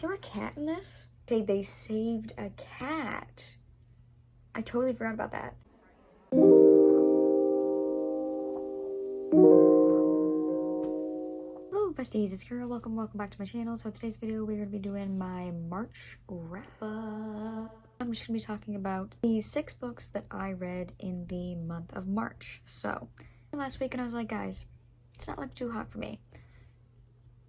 there a cat in this? Okay, they saved a cat. I totally forgot about that. Hello besties, it's Keira. Welcome back to my channel. So today's video we're going to be doing my March wrap-up. I'm just going to be talking about the 6 books that I read in the month of March. So last week and I was like, guys, it's not like too hot for me.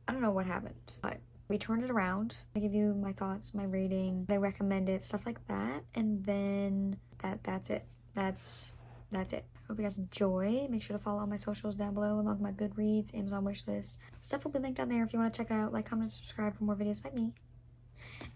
I don't know what happened, but we turned it around. I give you my thoughts, my rating, I recommend it, stuff like that, and then that's it. That's it. Hope you guys enjoy. Make sure to follow all my socials down below, along with my Goodreads, Amazon wishlist. Stuff will be linked down there if you want to check it out. Like, comment, subscribe for more videos by me.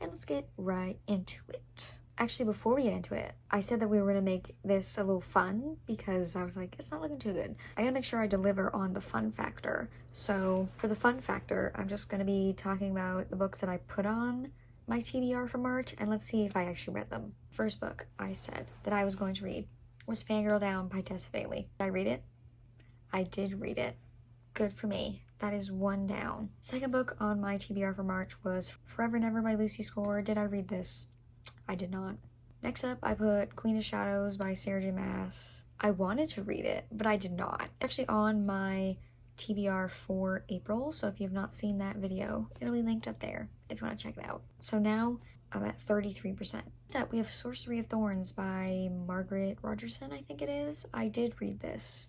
And let's get right into it. Actually, before we get into it, I said that we were going to make this a little fun because I was like, it's not looking too good. I gotta make sure I deliver on the fun factor. So for the fun factor, I'm just going to be talking about the books that I put on my TBR for March, and let's see if I actually read them. First book I said that I was going to read was Fangirl Down by Tessa Bailey. Did I read it? I did read it. Good for me. That is 1 down. Second book on my TBR for March was Forever Never by Lucy Score. Did I read this? I did not. Next up, I put Queen of Shadows by Sarah J. Maas. I wanted to read it, but I did not. Actually on my TBR for April, so if you have not seen that video, it'll be linked up there if you want to check it out. So now I'm at 33%. Next up, we have Sorcery of Thorns by Margaret Rogerson, I think it is. I did read this.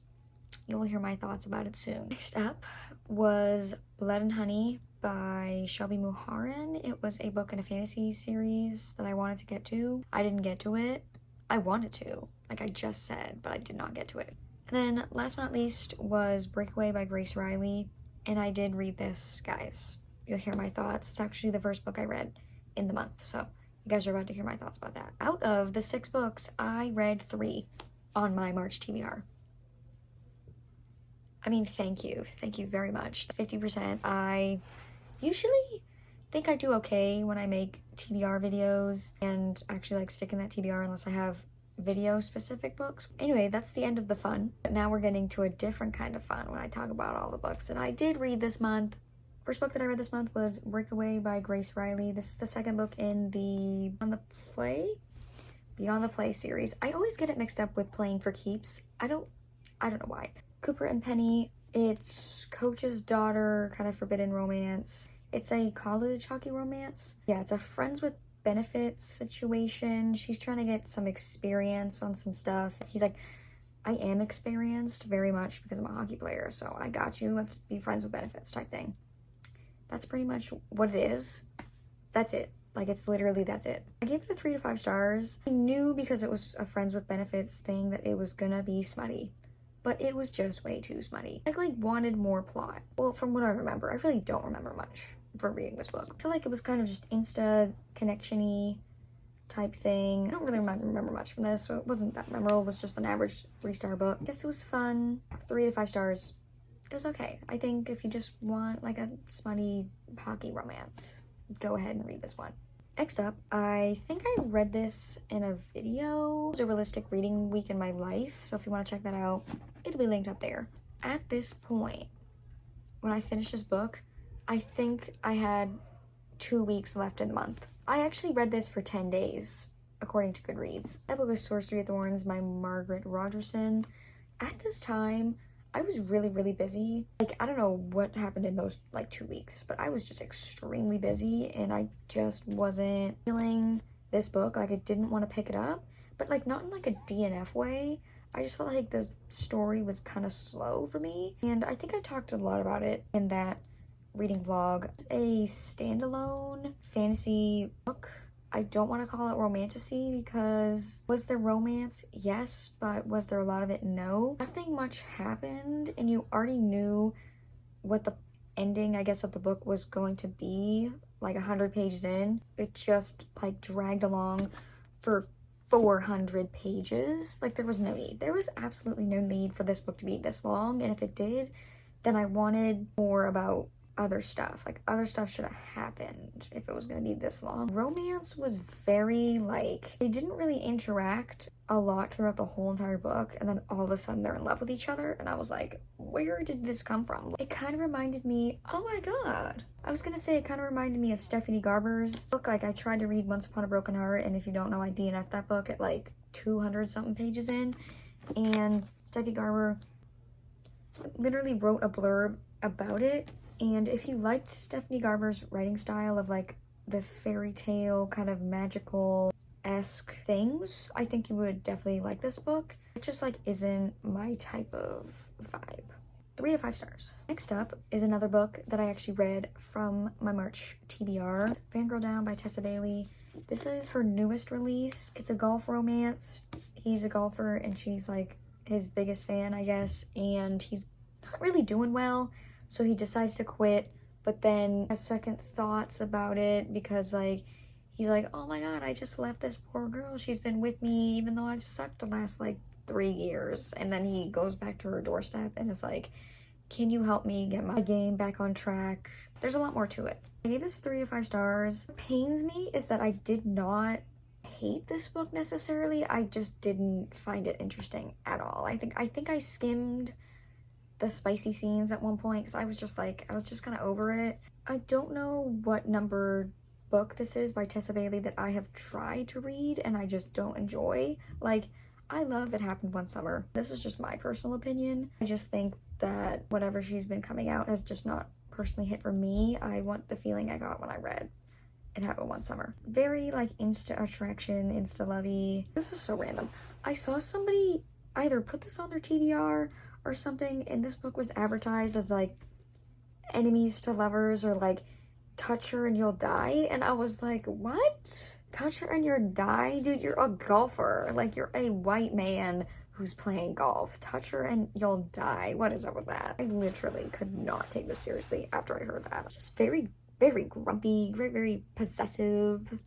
You'll hear my thoughts about it soon. Next up was Blood and Honey by Shelby Muharan. It was a book in a fantasy series that I wanted to get to. I didn't get to it. I wanted to, like I just said, but I did not get to it. And then last but not least was Breakaway by Grace Riley. And I did read this, guys. You'll hear my thoughts. It's actually the first book I read in the month, so you guys are about to hear my thoughts about that. Out of the 6 books, I read 3 on my March TBR. I mean, thank you very much. 50%. I usually think I do okay when I make TBR videos and actually like stick in that TBR unless I have video specific books. Anyway, that's the end of the fun. But now we're getting to a different kind of fun when I talk about all the books that I did read this month. First book that I read this month was Breakaway by Grace Riley. This is the second book in the Beyond the Play series. I always get it mixed up with Playing for Keeps. I don't know why. Cooper and Penny. It's Coach's daughter, kind of forbidden romance. It's a college hockey romance. Yeah, it's a friends with benefits situation. She's trying to get some experience on some stuff. He's like, I am experienced very much because I'm a hockey player, so I got you. Let's be friends with benefits type thing. That's pretty much what it is. That's it. Like, it's literally, that's it. I gave it a 3 to 5 stars. I knew because it was a friends with benefits thing that it was gonna be smutty. But it was just way too smutty. I like wanted more plot. Well, from what I remember, I really don't remember much for reading this book. I feel like it was kind of just Insta connection-y type thing. I don't really remember much from this, so it wasn't that memorable. It was just an average 3-star book. I guess it was fun. 3 to 5 stars. It was okay. I think if you just want like a smutty hockey romance, go ahead and read this one. Next up, I think I read this in a video. It was a realistic reading week in my life, so if you want to check that out, it'll be linked up there. At this point, when I finished this book, I think I had 2 weeks left in the month. I actually read this for 10 days, according to Goodreads. That book is Sorcery of Thorns by Margaret Rogerson. At this time, I was really busy. Like, I don't know what happened in those like 2 weeks, but I was just extremely busy and I just wasn't feeling this book. Like, I didn't want to pick it up, but like not in like a DNF way. I just felt like the story was kind of slow for me. And I think I talked a lot about it in that reading vlog. It's a standalone fantasy book. I don't want to call it romantasy because was there romance? Yes, but was there a lot of it? No. Nothing much happened and you already knew what the ending, I guess, of the book was going to be like 100 pages in. It just like dragged along for 400 pages. Like, there was no need. There was absolutely no need for this book to be this long, and if it did, then I wanted more about other stuff. Like, other stuff should have happened if it was going to be this long. Romance was very like, they didn't really interact a lot throughout the whole entire book, and then all of a sudden they're in love with each other, and I was like, where did this come from? It kind of reminded me, oh my god. I was gonna say it kind of reminded me of Stephanie Garber's book. Like, I tried to read Once Upon a Broken Heart, and if you don't know, I DNF'd that book at like 200 something pages in. And Stephanie Garber literally wrote a blurb about it. And if you liked Stephanie Garber's writing style of like the fairy tale kind of magical-esque things, I think you would definitely like this book. It just like isn't my type of vibe. 3 to 5 stars. Next up is another book that I actually read from my March TBR, Fangirl Down by Tessa Bailey. This is her newest release. It's a golf romance. He's a golfer and she's like his biggest fan, I guess, and he's not really doing well, so he decides to quit, but then has second thoughts about it because like he's like, oh my god, I just left this poor girl. She's been with me even though I've sucked the last like 3 years. And then he goes back to her doorstep and is like, can you help me get my game back on track? There's a lot more to it. I gave this 3 to 5 stars. What pains me is that I did not hate this book necessarily. I just didn't find it interesting at all. I think I skimmed the spicy scenes at one point because I was just kind of over it. I don't know what number book this is by Tessa Bailey that I have tried to read and I just don't enjoy. Like, I love It Happened One Summer. This is just my personal opinion. I just think that whatever she's been coming out has just not personally hit for me. I want the feeling I got when I read It Happened One Summer. Very like insta attraction, insta lovey. This is so random. I saw somebody either put this on their TDR or something, and this book was advertised as like enemies to lovers or like touch her and you'll die, and I was like, what? Touch her and you'll die? Dude, you're a golfer. Like, you're a white man who's playing golf. Touch her and you'll die. What is up with that? I literally could not take this seriously after I heard that. Just very, very grumpy, very, very possessive,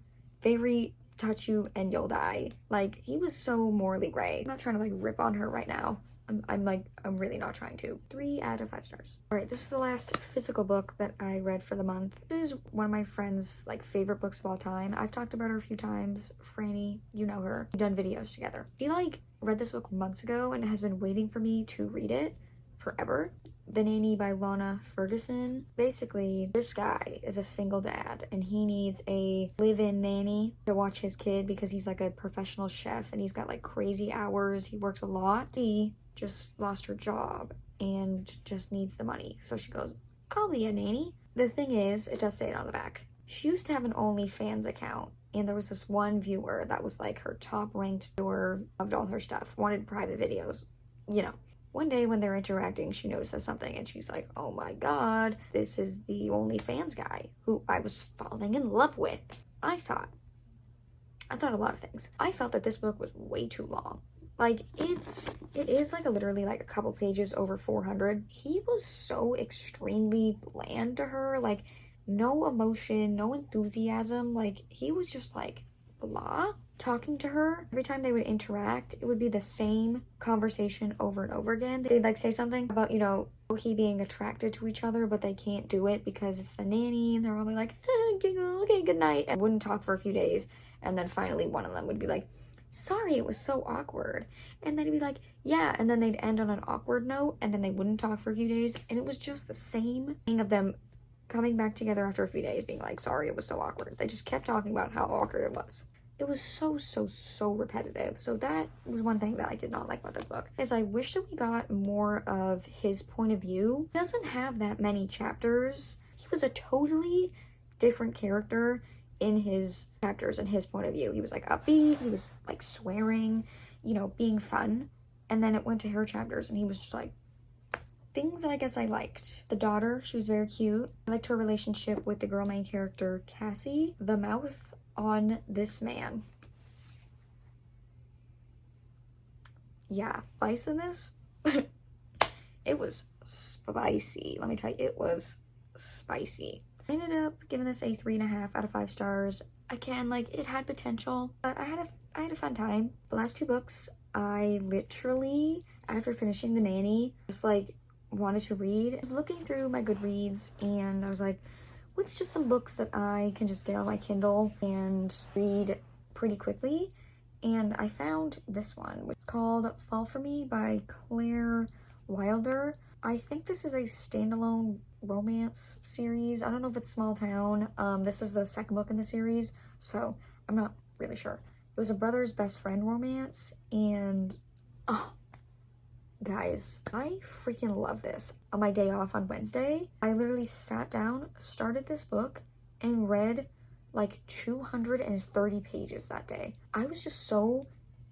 very touch you and you'll die. Like, he was so morally gray. I'm not trying to like rip on her right now. I'm really not trying to. 3 out of 5 stars. All right, this is the last physical book that I read for the month. This is one of my friend's like favorite books of all time. I've talked about her a few times. Franny, you know her. We've done videos together. She like read this book months ago and has been waiting for me to read it forever. The Nanny by Lana Ferguson. Basically, this guy is a single dad and he needs a live-in nanny to watch his kid because he's like a professional chef and he's got like crazy hours. He works a lot. He just lost her job and just needs the money. So she goes, I'll be a nanny. The thing is, it does say it on the back. She used to have an OnlyFans account and there was this one viewer that was like her top ranked viewer, loved all her stuff, wanted private videos, you know. One day when they're interacting, she notices something and she's like, oh my god, this is the OnlyFans guy who I was falling in love with. I thought a lot of things. I felt that this book was way too long. Like, it is like literally like a couple pages over 400. He was so extremely bland to her, like no emotion, no enthusiasm. Like, he was just like blah. Talking to her, every time they would interact, it would be the same conversation over and over again. They'd like say something about, you know, he being attracted to each other, but they can't do it because it's the nanny, and they're all like, okay, good night, and wouldn't talk for a few days. And then finally one of them would be like, sorry, it was so awkward. And then he'd be like, yeah, and then they'd end on an awkward note, and then they wouldn't talk for a few days, and it was just the same thing of them coming back together after a few days being like, sorry, it was so awkward. They just kept talking about how awkward it was. It was so repetitive. So that was one thing that I did not like about this book, is I wish that we got more of his point of view. He doesn't have that many chapters. He was a totally different character in his chapters and his point of view. He was like upbeat, he was like swearing, you know, being fun. And then it went to her chapters and he was just like, things that I guess I liked. The daughter, she was very cute. I liked her relationship with the girl main character, Cassie. The mouth on this man. Yeah, spice in this? It was spicy. Let me tell you, it was spicy. I ended up giving this a 3.5 out of 5 stars. Again, like, it had potential, but I had a fun time. The last 2 books, I literally, after finishing The Nanny, just like wanted to read. I was looking through my Goodreads and I was like, what's just some books that I can just get on my Kindle and read pretty quickly? And I found this one. It's called Fall For Me by Claire Wilder. I think this is a standalone romance series. I don't know if it's small town. This is the second book in the series, so I'm not really sure. It was a brother's best friend romance, and oh, guys, I freaking love this. On my day off on Wednesday, I literally sat down, started this book, and read like 230 pages that day. I was just so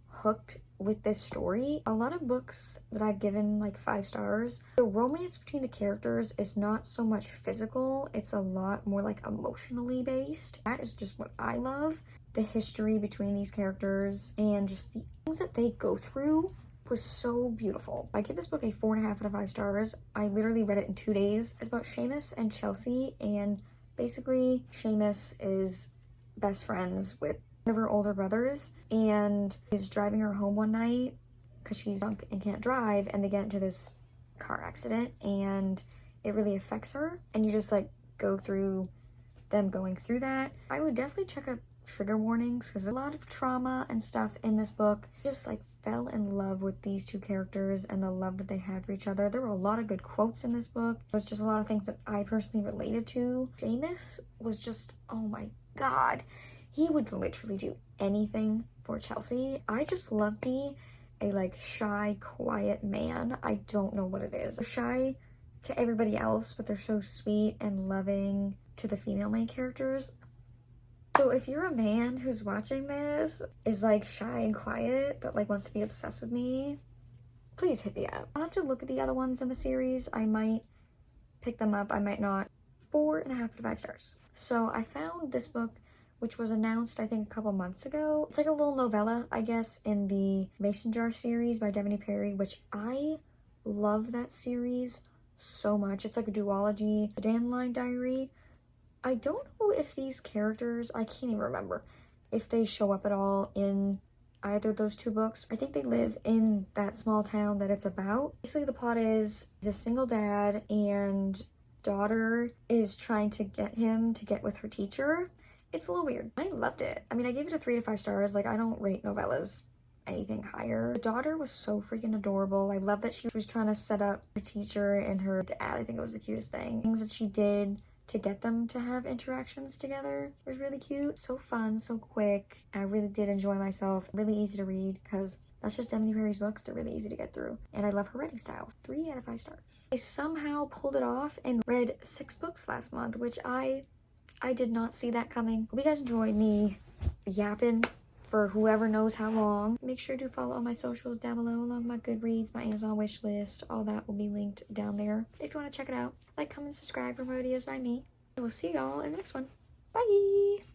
hooked with this story. A lot of books that I've given like 5 stars, the romance between the characters is not so much physical, it's a lot more like emotionally based. That is just what I love. The history between these characters and just the things that they go through was so beautiful. I give this book a 4.5 out of 5 stars. I literally read it in 2 days. It's about Seamus and Chelsea, and basically Seamus is best friends with one of her older brothers, and is driving her home one night because she's drunk and can't drive, and they get into this car accident, and it really affects her, and you just like go through them going through that. I would definitely check out trigger warnings because a lot of trauma and stuff in this book. Just like fell in love with these 2 characters and the love that they had for each other. There were a lot of good quotes in this book. It was just a lot of things that I personally related to. Seamus was just, oh my god, he would literally do anything for Chelsea. I just love me a like shy, quiet man. I don't know what it is. They're shy to everybody else, but they're so sweet and loving to the female main characters. So if you're a man who's watching this, is like shy and quiet, but like wants to be obsessed with me, please hit me up. I'll have to look at the other ones in the series. I might pick them up, I might not. 4.5 out of 5 stars. So I found this book, which was announced I think a couple months ago. It's like a little novella, I guess, in the Mason Jar series by Devoney Perry, which I love that series so much. It's like a duology, The Dandelion Diary. I don't know if these characters, I can't even remember if they show up at all in either of those 2 books. I think they live in that small town that it's about. Basically, the plot is he's a single dad and daughter is trying to get him to get with her teacher. It's a little weird. I loved it. I mean, I gave it a 3 to 5 stars. Like, I don't rate novellas anything higher. The daughter was so freaking adorable. I love that she was trying to set up her teacher and her dad. I think it was the cutest thing. Things that she did to get them to have interactions together was really cute. So fun, so quick. I really did enjoy myself. Really easy to read because that's just Devoney Perry's books. They're really easy to get through. And I love her writing style. 3 out of 5 stars. I somehow pulled it off and read 6 books last month, which I did not see that coming. Hope you guys enjoyed me yapping for whoever knows how long. Make sure to follow all my socials down below, along my Goodreads, my Amazon wish list. All that will be linked down there if you want to check it out. Like, comment, subscribe for more videos by me. I will see y'all in the next one. Bye!